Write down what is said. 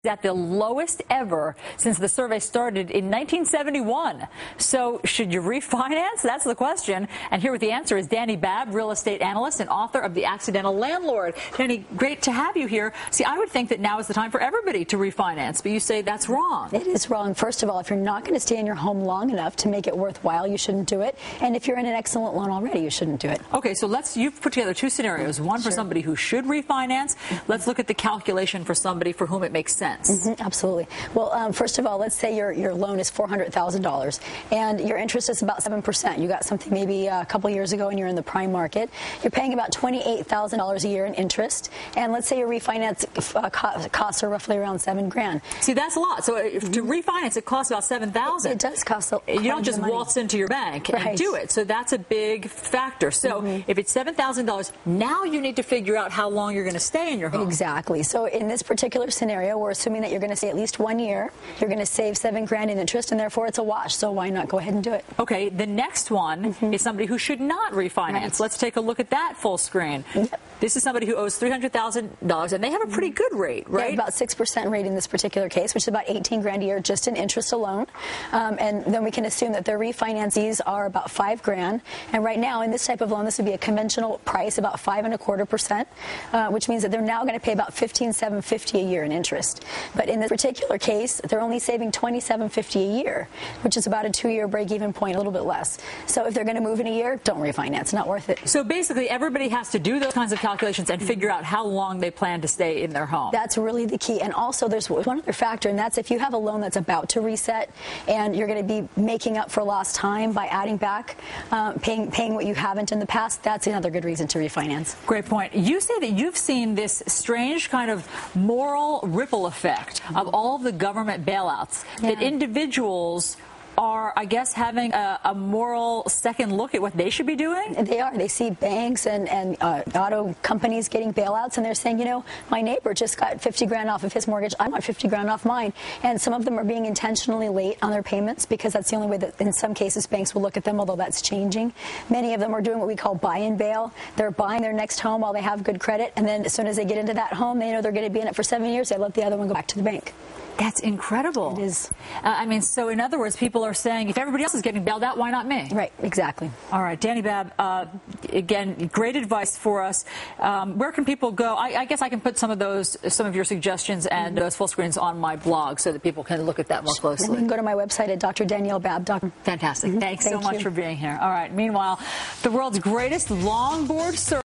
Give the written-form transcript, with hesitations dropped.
At the lowest ever since the survey started in 1971. So should you refinance? That's the question. And here with the answer is Dani Babb, real estate analyst and author of The Accidental Landlord. Dani, great to have you here. See, I would think that now is the time for everybody to refinance, but you say that's wrong. It is wrong. First of all, if you're not going to stay in your home long enough to make it worthwhile, you shouldn't do it. And if you're in an excellent loan already, you shouldn't do it. Okay, so you've put together two scenarios. One for somebody who should refinance. Let's look at the calculation for somebody for whom it makes sense. Absolutely. Well, first of all, let's say your loan is $400,000 and your interest is about 7%. You got something maybe a couple years ago and you're in the prime market. You're paying about $28,000 a year in interest. And let's say your refinance costs are roughly around $7,000. See, that's a lot. So to refinance, it costs about $7,000. It does cost a lot. You don't just waltz into your bank and do it. So that's a big factor. So if it's $7,000, now you need to figure out how long you're going to stay in your home. Exactly. So in this particular scenario, we're assuming that you're going to stay at least 1 year. You're going to save $7,000 in interest, and therefore it's a wash. So why not go ahead and do it? Okay. The next one is somebody who should not refinance. Let's take a look at that full screen. This is somebody who owes $300,000, and they have a pretty good rate, right? About 6% rate in this particular case, which is about $18,000 a year just in interest alone. And then we can assume that their refinances are about $5,000. And right now, in this type of loan, this would be a conventional price, about 5.25%, which means that they're now going to pay about $15,750 a year in interest. But in this particular case, they're only saving $27.50 a year, which is about a 2-year break-even point, a little bit less. So if they're going to move in a year, don't refinance. Not worth it. So basically, everybody has to do those kinds of calculations and figure out how long they plan to stay in their home. That's really the key. And also, there's one other factor, and that's if you have a loan that's about to reset and you're going to be making up for lost time by adding back, paying what you haven't in the past, that's another good reason to refinance. Great point. You say that you've seen this strange kind of moral ripple effect of all of the government bailouts, that individuals are, I guess, having a moral second look at what they should be doing? They are. They see banks and auto companies getting bailouts, and they're saying, you know, my neighbor just got $50,000 off of his mortgage. I want $50,000 off mine. And some of them are being intentionally late on their payments because that's the only way that, in some cases, banks will look at them, although that's changing. Many of them are doing what we call buy and bail. They're buying their next home while they have good credit, and then as soon as they get into that home, they know they're going to be in it for 7 years. They let the other one go back to the bank. That's incredible. It is. I mean, so in other words, people are saying, if everybody else is getting bailed out, why not me? Right, exactly. All right, Dani Babb, again, great advice for us. Where can people go? I guess I can put some of your suggestions and those full screens on my blog so that people can look at that more closely. And you can go to my website at drdaniellebabb.com. Fantastic. Thanks so much for being here. All right, meanwhile, the world's greatest longboard surfer